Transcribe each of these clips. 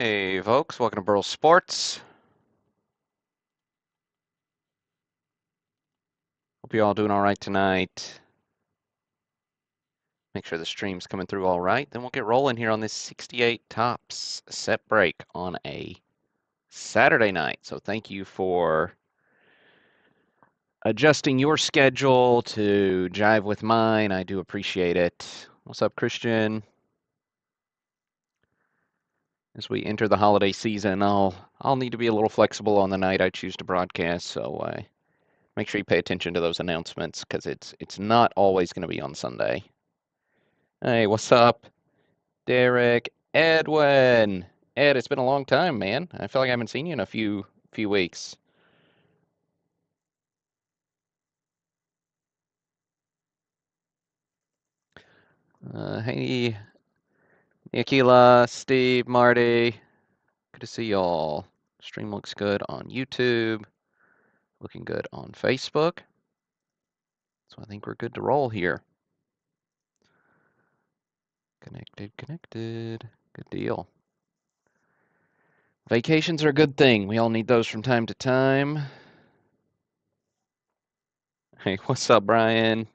Hey folks, welcome to Burl Sports. Hope you all doing all right tonight. Make sure the stream's coming through all right. Then we'll get rolling here on this 68 Tops set break on a Saturday night. So thank you for adjusting your schedule to jive with mine. I do appreciate it. What's up, Christian? As we enter the holiday season, I'll need to be a little flexible on the night I choose to broadcast. So make sure you pay attention to those announcements because it's not always going to be on Sunday. Hey, what's up, Derek? Edwin. Ed, it's been a long time, man. I feel like I haven't seen you in a few weeks. Hey, Nikila, Steve, Marty. Good to see y'all. Stream looks good on YouTube. Looking good on Facebook. So I think we're good to roll here. Connected. Good deal. Vacations are a good thing. We all need those from time to time. Hey, what's up, Brian?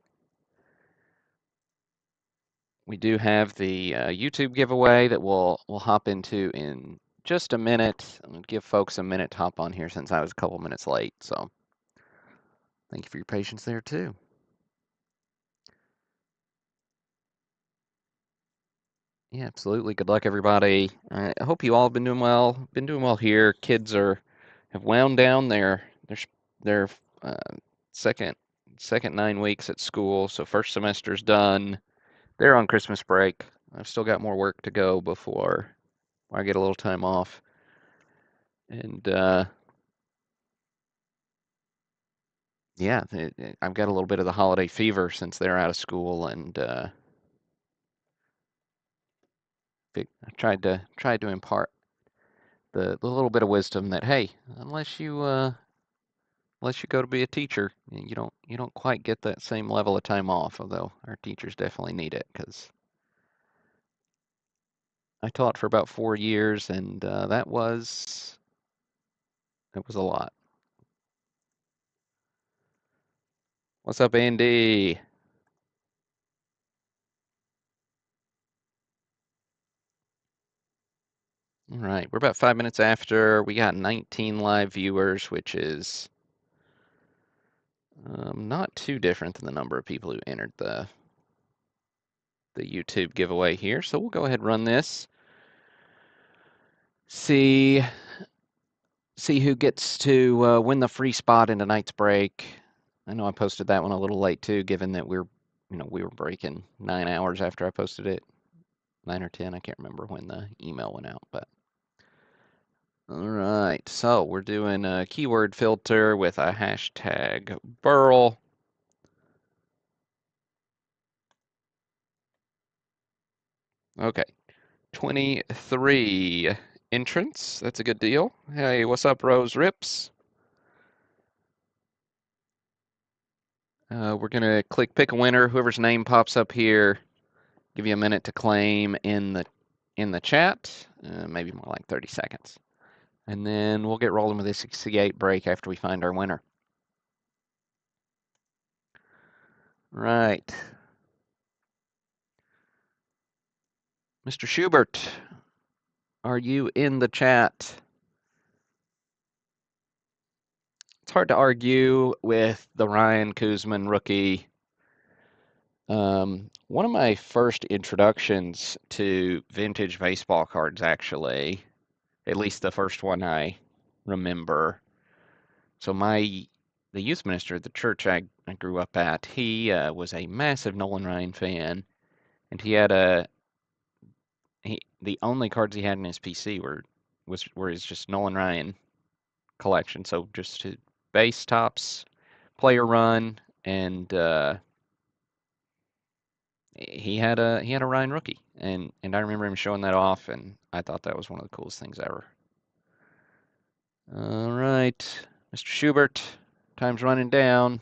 We do have the YouTube giveaway that we'll hop into in just a minute. I'm gonna give folks a minute to hop on here since I was a couple minutes late. So thank you for your patience there too. Yeah, absolutely. Good luck, everybody. I hope you all have been doing well. Been doing well here. Kids have wound down their uh, second second 9 weeks at school. So first semester's done. They're on Christmas break. I've still got more work to go before I get a little time off. And yeah, I've got a little bit of the holiday fever since they're out of school, and I tried to impart the little bit of wisdom that hey, unless you go to be a teacher, you don't quite get that same level of time off. Although our teachers definitely need it because I taught for about 4 years, and that was a lot. What's up, Andy? All right, we're about 5 minutes after. We got 19 live viewers, which is not too different than the number of people who entered the YouTube giveaway here. So we'll go ahead and run this. See who gets to win the free spot in tonight's break. I know I posted that one a little late too, given that we were breaking 9 hours after I posted it, 9 or 10. I can't remember when the email went out, but. All right, so we're doing a keyword filter with a hashtag Burl. Okay, 23 entrants. That's a good deal. Hey, what's up, Rose Rips? We're gonna click pick a winner. Whoever's name pops up here, give you a minute to claim in the chat. Maybe more like 30 seconds, and then we'll get rolling with this 68 break after we find our winner. Right, Mr. Schubert, are you in the chat? It's hard to argue with the Ryan Koosman rookie. One of my first introductions to vintage baseball cards, actually, at least the first one I remember. So the youth minister at the church I grew up at, he was a massive Nolan Ryan fan, and the only cards he had in his PC were his just Nolan Ryan collection. So just his base tops, player run, and he had a Ryan rookie, and I remember him showing that off, and I thought that was one of the coolest things ever. All right, Mr. Schubert, time's running down.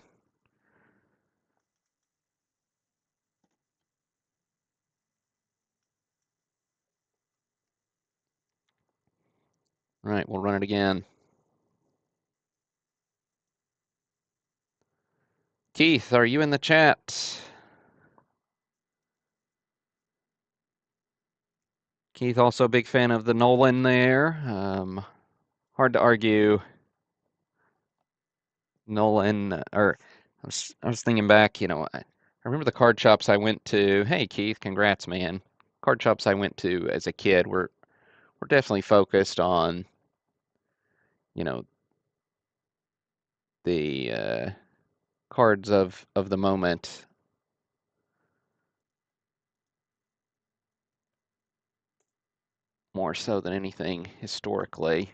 All right, we'll run it again. Keith, are you in the chat? Keith, also a big fan of the Nolan there. Hard to argue. Nolan, or I was thinking back, I remember the card shops I went to. Hey, Keith, congrats, man. Card shops I went to as a kid were definitely focused on, you know, the cards of the moment more so than anything historically.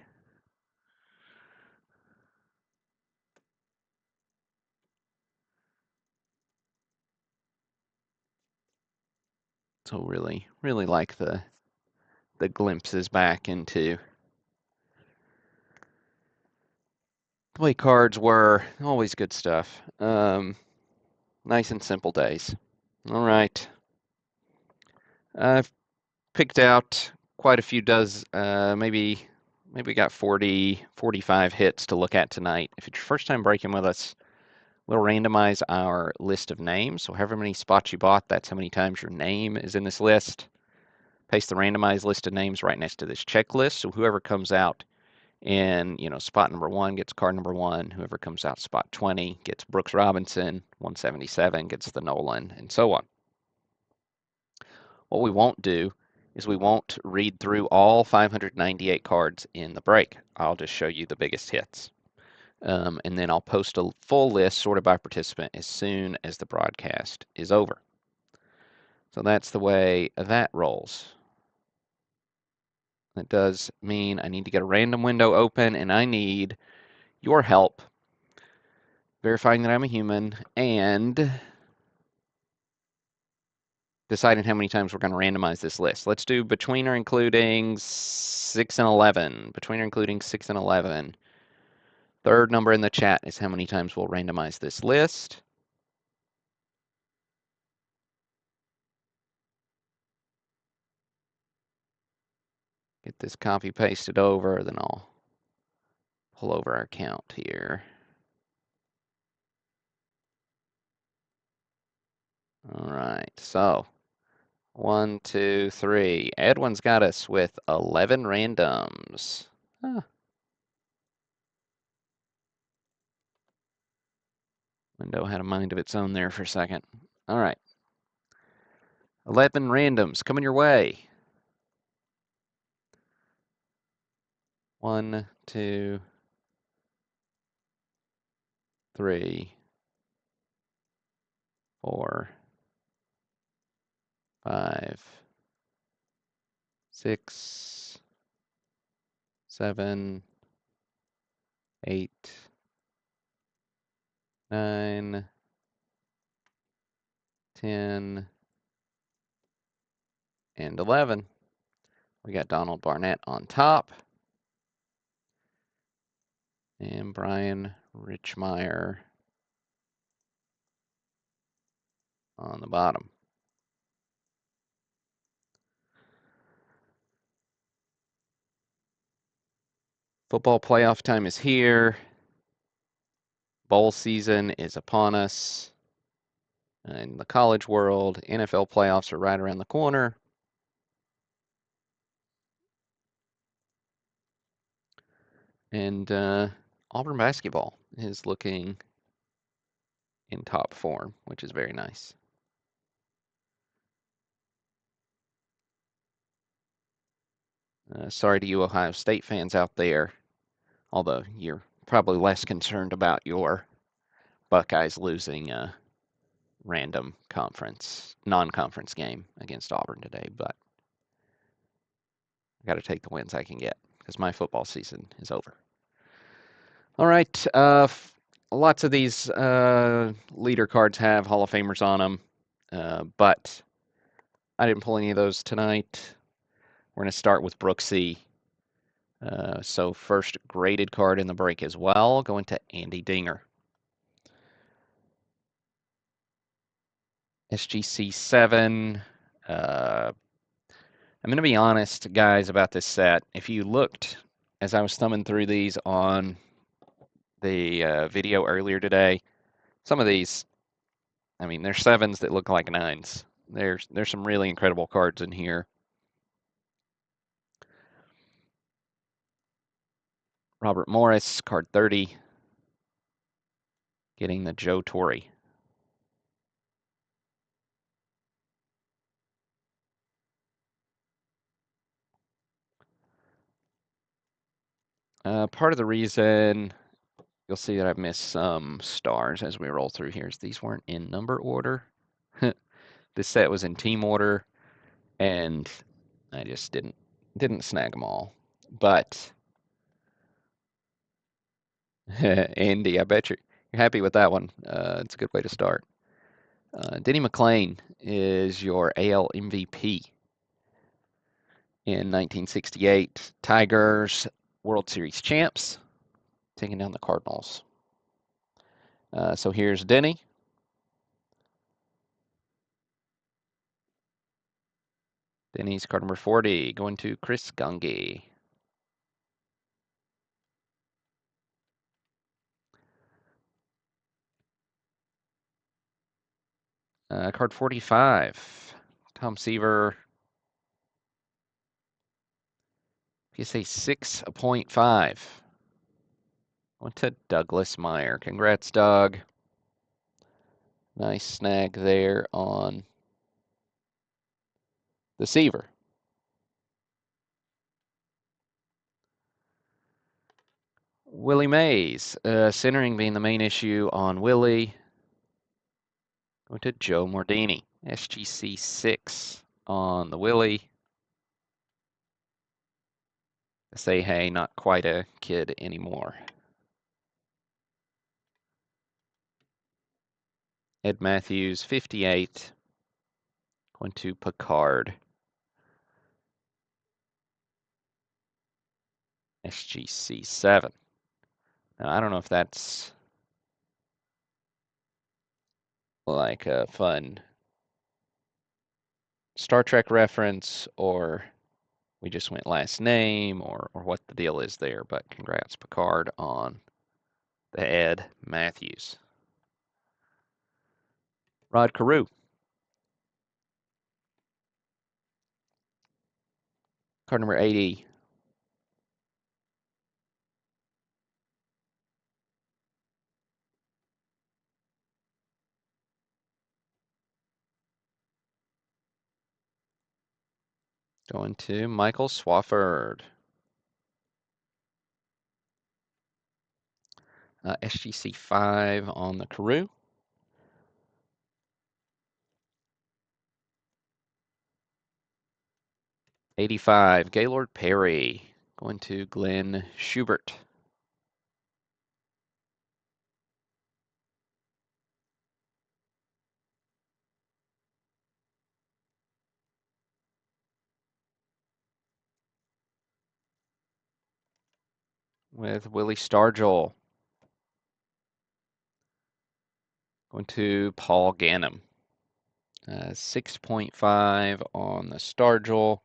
So really, really like the glimpses back into the way cards were. Always good stuff. Nice and simple days. All right. I've picked out quite a few maybe we got 40, 45 hits to look at tonight. If it's your first time breaking with us, we'll randomize our list of names. So however many spots you bought, that's how many times your name is in this list. Paste the randomized list of names right next to this checklist. So whoever comes out in, spot number 1 gets card number 1. Whoever comes out spot 20 gets Brooks Robinson. 177 gets the Nolan, and so on. What we won't do is we won't read through all 598 cards in the break. I'll just show you the biggest hits. And then I'll post a full list sorted by participant as soon as the broadcast is over. So that's the way that rolls. That does mean I need to get a random window open, and I need your help verifying that I'm a human and deciding how many times we're going to randomize this list. Let's do between or including 6 and 11. Between or including 6 and 11. Third number in the chat is how many times we'll randomize this list. Get this copy pasted over, then I'll pull over our count here. All right, so 1, 2, 3. Edwin's got us with 11 randoms. Huh. Window had a mind of its own there for a second. All right. 11 randoms coming your way. 1, 2, 3, 4, 5, 6, 7, 8, 9, 10, and 11. We got Donald Barnett on top and Brian Richmeyer on the bottom. Football playoff time is here. Bowl season is upon us. In the college world, NFL playoffs are right around the corner. And Auburn basketball is looking in top form, which is very nice. Sorry to you Ohio State fans out there, although you're probably less concerned about your Buckeyes losing a random non-conference game against Auburn today, but I got to take the wins I can get because my football season is over. All right, lots of these leader cards have Hall of Famers on them, but I didn't pull any of those tonight. We're going to start with Brooksy. So first graded card in the break as well, going to Andy Dinger. SGC 7. I'm going to be honest, guys, about this set. If you looked as I was thumbing through these on the video earlier today, some of these, I mean, there's sevens that look like nines. There's some really incredible cards in here. Robert Morris, card 30, getting the Joe Torre. Part of the reason you'll see that I've missed some stars as we roll through here is these weren't in number order. This set was in team order, and I just didn't snag them all. But Andy, I bet you're happy with that one. It's a good way to start. Denny McLain is your AL MVP in 1968. Tigers World Series champs, taking down the Cardinals. So here's Denny. Denny's card number 40, going to Chris Gungy. Card 45, Tom Seaver. PSA 6.5. Went to Douglas Meyer. Congrats, Doug. Nice snag there on the Seaver. Willie Mays, centering being the main issue on Willie. Going to Joe Mordini. SGC 6 on the Willie. Say, hey, not quite a kid anymore. Ed Matthews, 58. Going to Picard. SGC 7. Now, I don't know if that's like a fun Star Trek reference, or we just went last name, or what the deal is there, but congrats, Picard, on the Ed Matthews. Rod Carew. Card number 80. Going to Michael Swafford. SGC 5 on the Carew. 85, Gaylord Perry. Going to Glenn Schubert. With Willie Stargell. Going to Paul Ganem. 6.5 on the Stargell.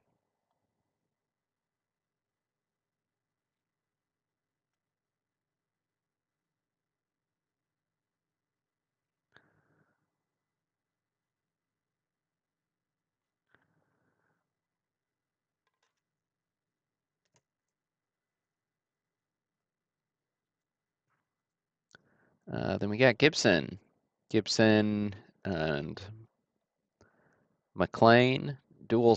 Then we got Gibson. Gibson and McLean, dual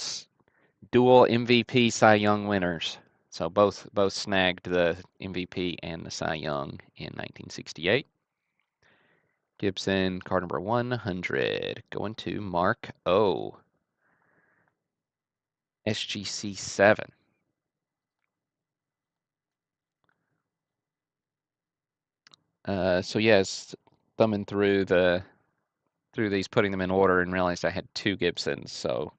MVP Cy Young winners. So both snagged the MVP and the Cy Young in 1968. Gibson, card number 100, going to Mark O. SGC 7. So yes, thumbing through these, putting them in order, and realized I had two Gibsons. So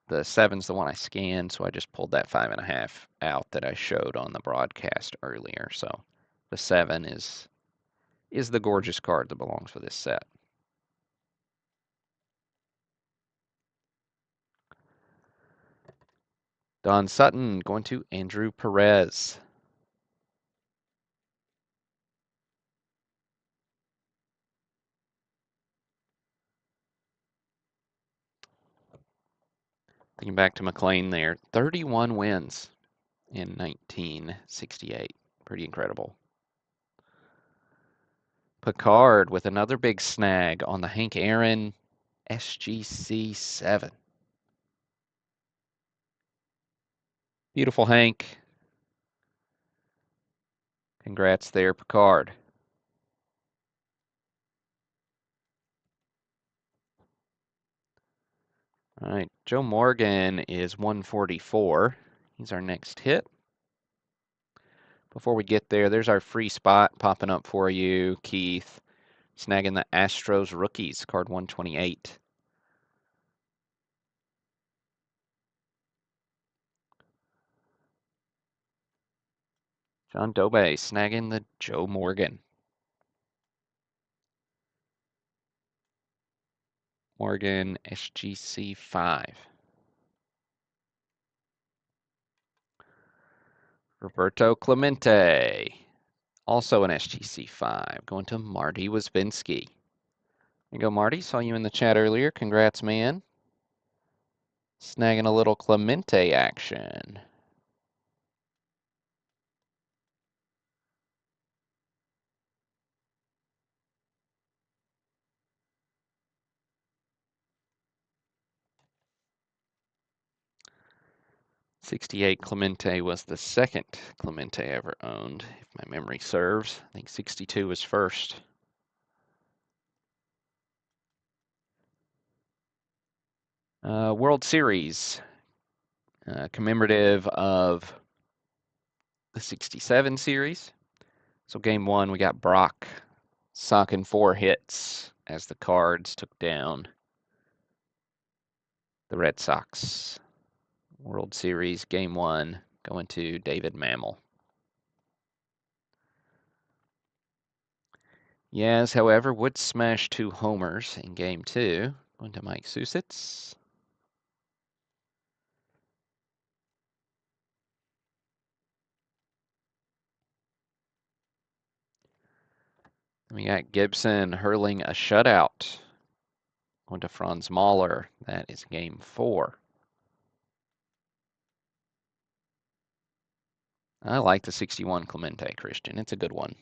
the 7's the one I scanned, so I just pulled that 5.5 out that I showed on the broadcast earlier. So the 7 is the gorgeous card that belongs with this set. Don Sutton going to Andrew Perez. Thinking back to McLean there, 31 wins in 1968. Pretty incredible. Picard with another big snag on the Hank Aaron SGC 7. Beautiful, Hank. Congrats there, Picard. All right, Joe Morgan is 144. He's our next hit. Before we get there, there's our free spot popping up for you, Keith. Snagging the Astros rookies, card 128. John Dobe snagging the Joe Morgan. Morgan SGC 5. Roberto Clemente, also an SGC 5, going to Marty Wisbinski. There you go, Marty. Saw you in the chat earlier. Congrats, man. Snagging a little Clemente action. '68 Clemente was the second Clemente ever owned, if my memory serves. I think '62 was first. World Series, commemorative of the '67 series. So game one, we got Brock socking 4 hits as the Cards took down the Red Sox. World Series game one going to David Mammal. Yaz, however, would smash 2 homers in game two. Going to Mike Susitz. We got Gibson hurling a shutout. Going to Franz Mahler. That is game 4. I like the 61 Clemente, Christian. It's a good one.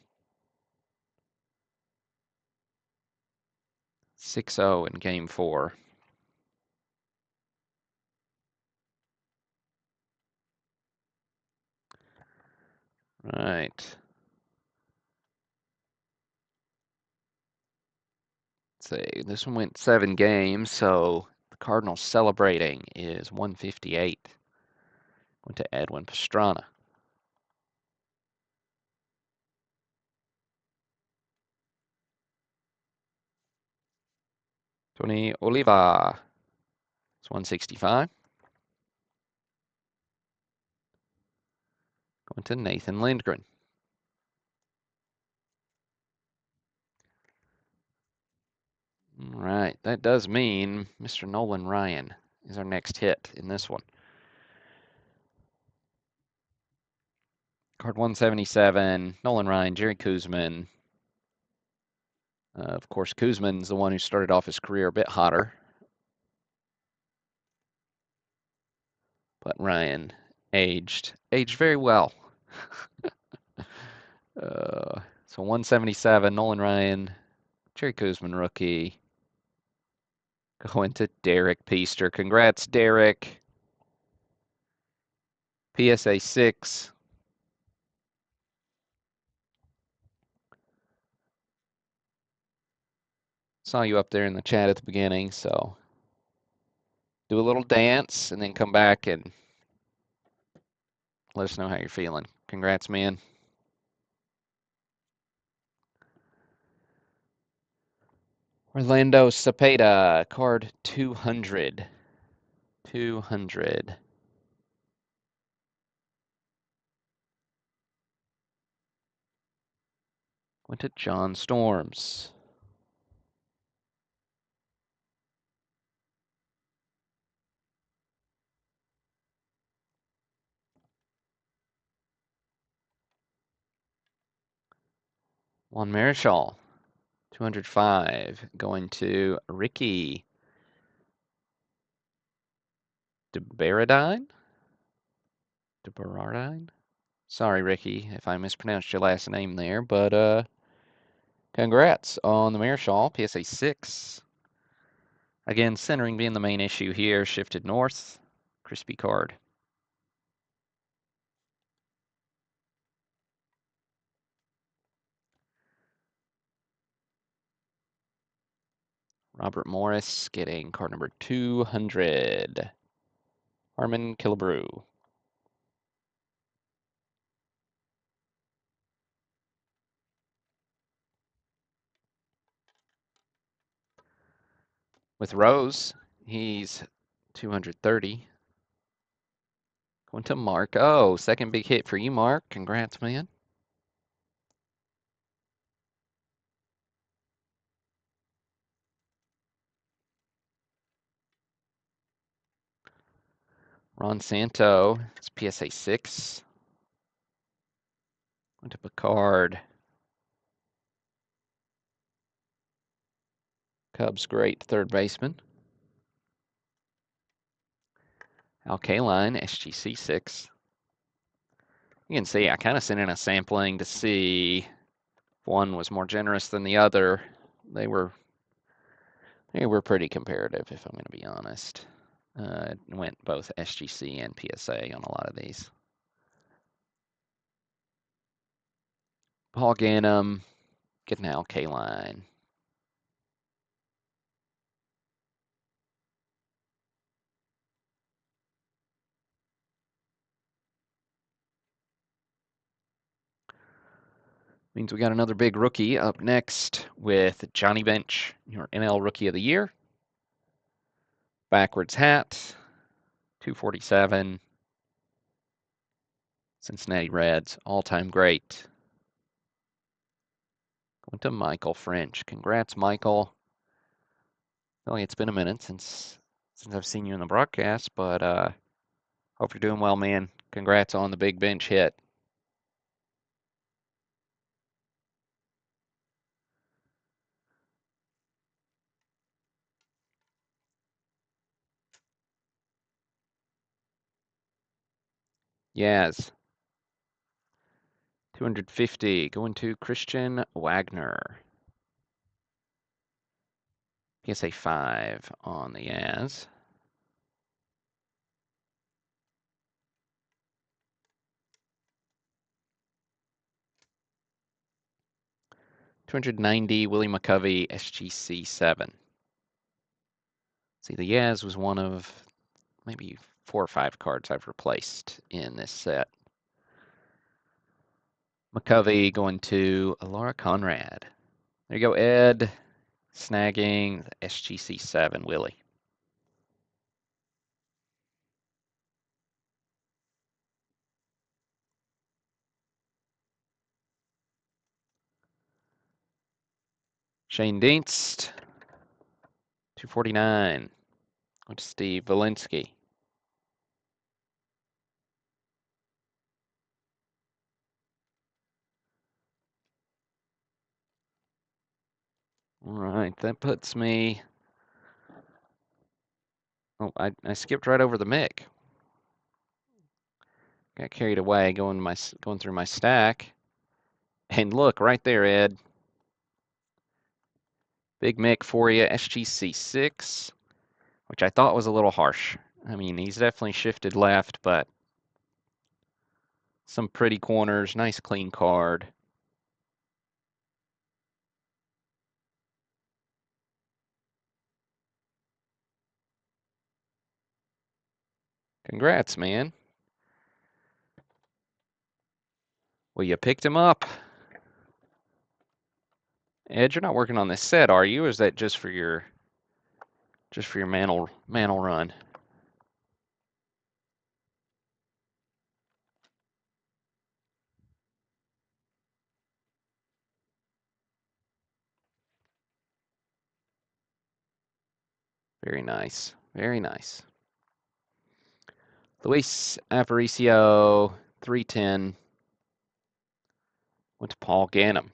6-0 in game 4. Right. Let's see. This one went 7 games, so the Cardinals celebrating is 158. Went to Edwin Pastrana. Tony Oliva. It's 165. Going to Nathan Lindgren. All right, that does mean Mr. Nolan Ryan is our next hit in this one. Card 177, Nolan Ryan, Jerry Koosman. Of course, Koosman's the one who started off his career a bit hotter. But Ryan aged very well. So 177, Nolan Ryan, Jerry Koosman rookie. Going to Derek Peaster. Congrats, Derek. PSA 6. Saw you up there in the chat at the beginning, so do a little dance and then come back and let us know how you're feeling. Congrats, man. Orlando Cepeda, card 200. 200. Went to John Storms. Juan Marichal, 205. Going to Ricky DeBaradine? DeBaradine? Sorry, Ricky, if I mispronounced your last name there, but congrats on the Marischal PSA 6. Again, centering being the main issue here, shifted north. Crispy card. Robert Morris getting card number 200. Harmon Killebrew. With Rose, he's 230. Going to Mark. Oh, second big hit for you, Mark. Congrats, man. Ron Santo, it's PSA 6. Going to Picard. Cubs great third baseman. Al Kaline, SGC 6. You can see I kind of sent in a sampling to see if one was more generous than the other. They were pretty comparative, if I'm going to be honest. It went both SGC and PSA on a lot of these. Paul Ganem, getting Al Kaline. Means we got another big rookie up next with Johnny Bench, your NL Rookie of the Year. Backwards hat, 247. Cincinnati Reds, all-time great. Going to Michael French. Congrats, Michael. Well, it's been a minute since I've seen you in the broadcast, but hope you're doing well, man. Congrats on the big bench hit. Yaz. 250 going to Christian Wagner. PSA 5 on the Yaz. $290 Willie McCovey SGC 7. See, the Yaz was one of maybe 4 or 5 cards I've replaced in this set. McCovey going to Laura Conrad. There you go, Ed. Snagging the SGC 7 Willie. Shane Dienst, 249. Going to Steve Valinsky. All right, that puts me. Oh, I skipped right over the Mick. Got carried away going through my stack. And look, right there, Ed. Big Mick for you, SGC 6, which I thought was a little harsh. I mean, he's definitely shifted left, but some pretty corners, nice clean card. Congrats, man. Well, you picked him up. Ed, you're not working on this set, are you? Or is that just for your mantle run? Very nice. Very nice. Luis Aparicio, 310. Went to Paul Ganem.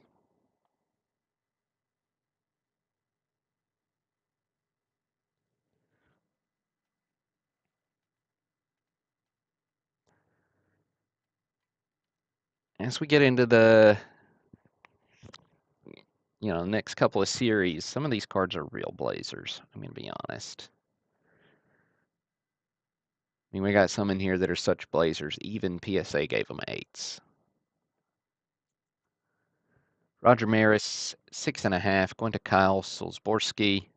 as we get into the next couple of series, some of these cards are real blazers. I'm gonna be honest. I mean, we got some in here that are such blazers. Even PSA gave them 8s. Roger Maris, 6.5. Going to Kyle Solzborski.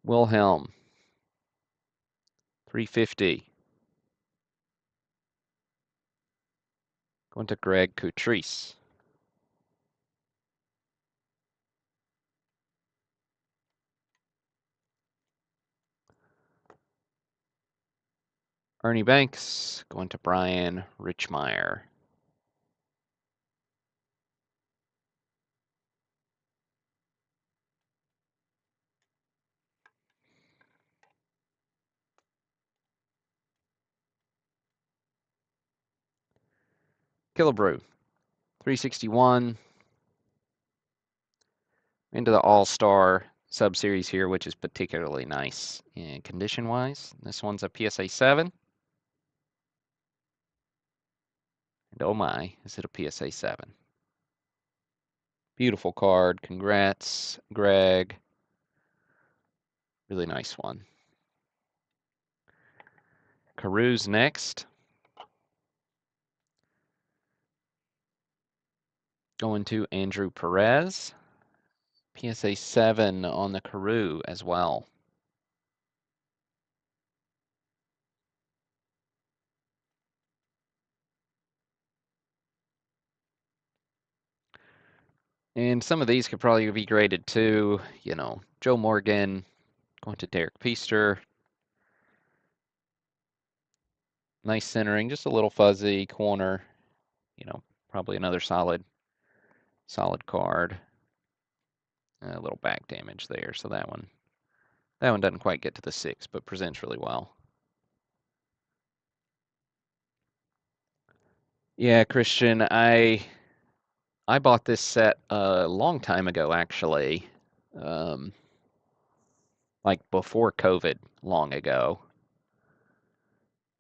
Wilhelm, 350. Going to Greg Cutrice. Ernie Banks, going to Brian Richmeyer. Killebrew, 361. Into the All-Star sub-series here, which is particularly nice and condition-wise. This one's a PSA 7. And oh my, is it a PSA 7? Beautiful card. Congrats, Greg. Really nice one. Carews next. Going to Andrew Perez. PSA 7 on the Carew as well. And some of these could probably be graded too. Joe Morgan, going to Derek Peaster. Nice centering, just a little fuzzy corner. Probably another solid card. A little back damage there, so that one doesn't quite get to the 6, but presents really well. Yeah, Christian, I bought this set a long time ago, actually, like before COVID, long ago.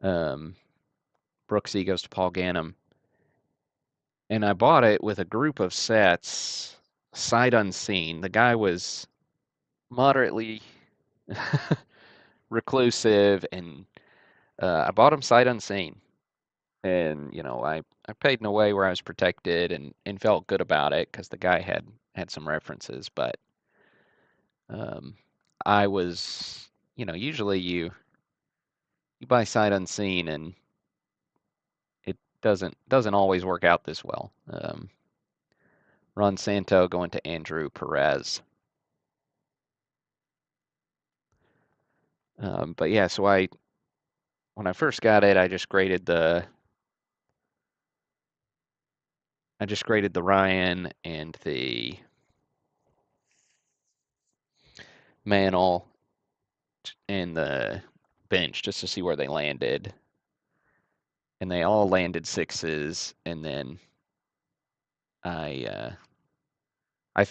Brooksy goes to Paul Ganem, and I bought it with a group of sets, sight unseen. The guy was moderately reclusive, and I bought him sight unseen. And I paid in a way where I was protected and felt good about it because the guy had some references, but um, I was usually you buy sight unseen and it doesn't always work out this well. Ron Santo going to Andrew Perez. But yeah, so when I first got it, I just graded the Ryan and the Mantle and the bench just to see where they landed. And they all landed 6s, and then I uh, I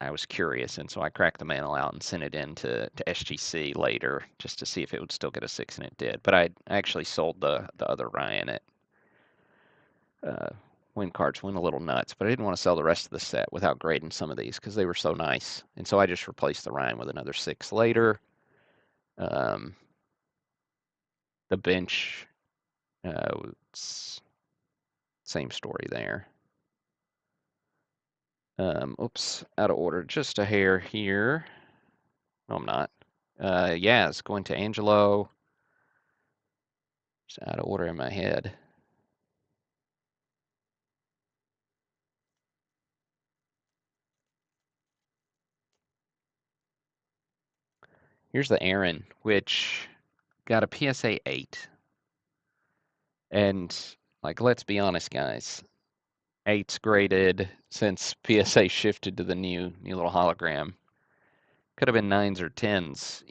I was curious, and so I cracked the Mantle out and sent it in to SGC later just to see if it would still get a 6, and it did. But I actually sold the other Ryan at Win Cards, went a little nuts, but I didn't want to sell the rest of the set without grading some of these because they were so nice. And so I just replaced the Ryan with another 6 later. Um, the bench, same story there. Oops, out of order, just a hair here. No, I'm not. Yaz going to Angelo. Just out of order in my head. Here's the Aaron, which got a PSA 8. And, like, let's be honest, guys. 8's graded since PSA shifted to the new little hologram. Could have been 9s or 10s,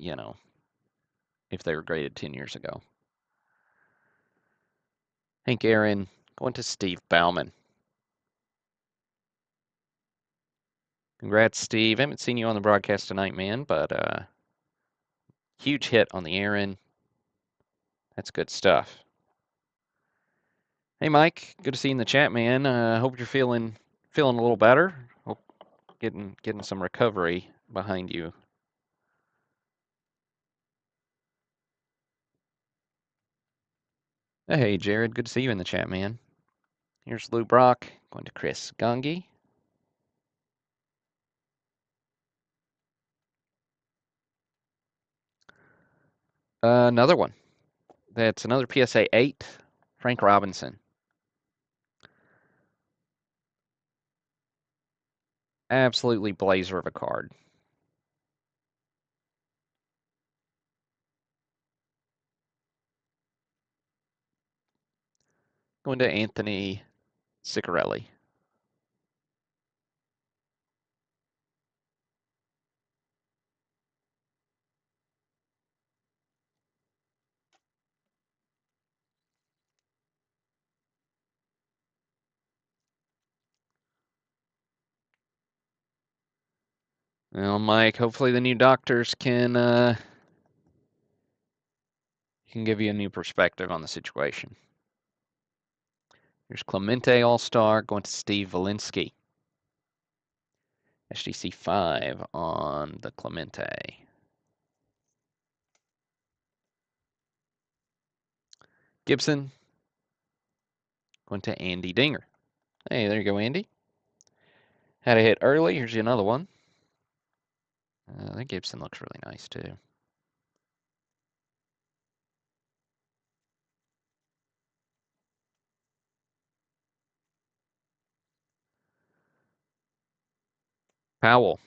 if they were graded 10 years ago. Hank Aaron going to Steve Bauman. Congrats, Steve. I haven't seen you on the broadcast tonight, man, but huge hit on the Aaron. That's good stuff. Hey, Mike. Good to see you in the chat, man. Hope you're feeling a little better. Hope getting some recovery behind you. Hey, Jared. Good to see you in the chat, man. Here's Lou Brock going to Chris Gongi. Another one. That's another PSA 8, Frank Robinson. Absolutely blazer of a card. Going to Anthony Ciccarelli. Well, Mike, hopefully the new doctors can give you a new perspective on the situation. Here's Clemente All-Star going to Steve Valinsky. SGC 5 on the Clemente. Gibson going to Andy Dinger. Hey, there you go, Andy. Had a hit early. Here's another one. That Gibson looks really nice, too. Powell.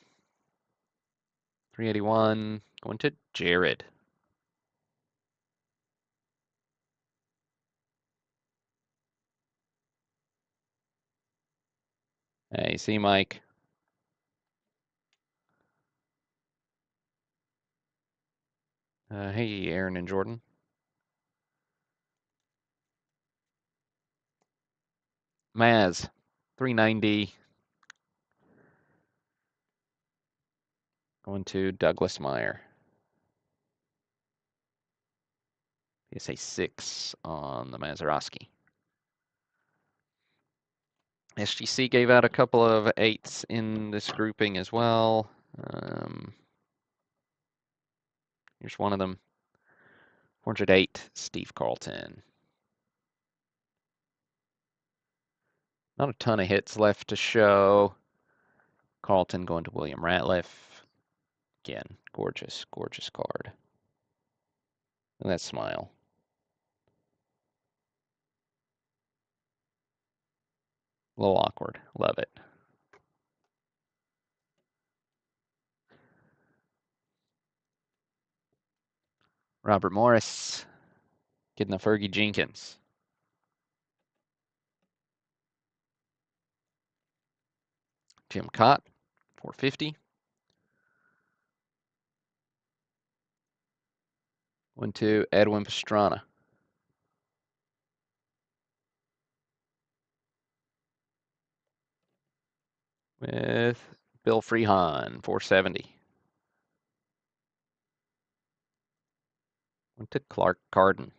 381 going to Jared. Hey, see Mike. Hey, Aaron and Jordan. Maz, 390. Going to Douglas Meyer. PSA 6 on the Mazeroski. SGC gave out a couple of 8s in this grouping as well. Here's one of them. 408, Steve Carlton. Not a ton of hits left to show. Carlton going to William Ratliff. Again, gorgeous, gorgeous card. And that smile. A little awkward. Love it. Robert Morris getting a Fergie Jenkins. Jim Cott, 450. Went to Edwin Pastrana. With Bill Freehan, 470. Went to Clark Carden.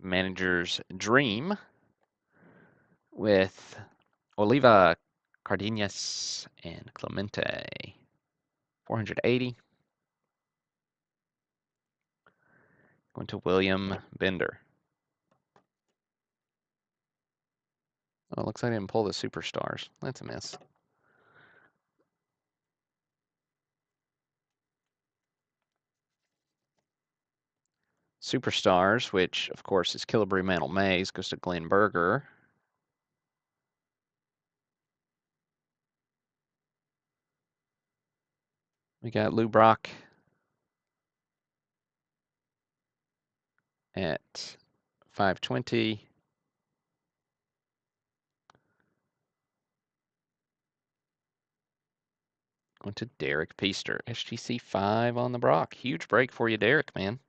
Manager's Dream with Oliva, Cardenas, and Clemente. 480. Going to William Bender. Oh, looks like I didn't pull the superstars. That's a miss. Superstars, which of course is Killebrew Mantle Mays, goes to Glenn Berger. We got Lou Brock at 520. Going to Derek Peaster. SGC 5 on the Brock. Huge break for you, Derek, man.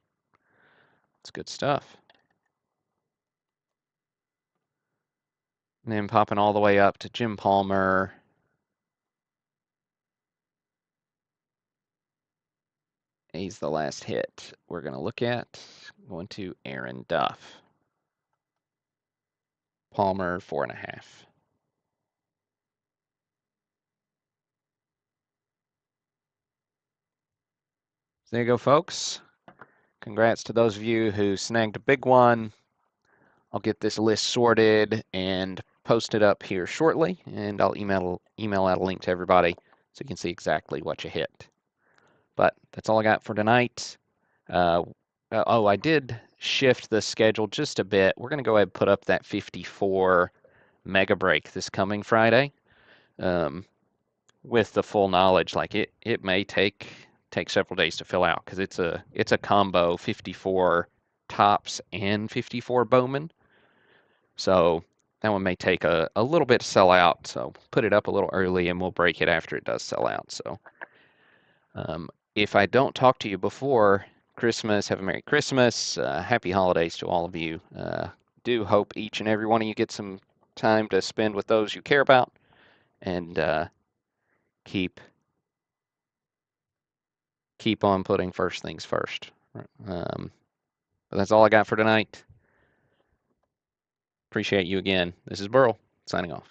It's good stuff. And then popping all the way up to Jim Palmer. He's the last hit we're going to look at. Going to Aaron Duff. Palmer, 4.5. So there you go, folks. Congrats to those of you who snagged a big one. I'll get this list sorted and posted up here shortly, and I'll email out a link to everybody so you can see exactly what you hit. But that's all I got for tonight. Oh, I did shift the schedule just a bit. We're going to go ahead and put up that 54 mega break this coming Friday. With the full knowledge, like it may take several days to fill out because it's a combo 54 tops and 54 Bowman. So that one may take a little bit to sell out. So put it up a little early and we'll break it after it does sell out. So if I don't talk to you before Christmas, have a Merry Christmas. Happy holidays to all of you. Do hope each and every one of you get some time to spend with those you care about, and keep on putting first things first. But that's all I got for tonight. Appreciate you again. This is Burl, signing off.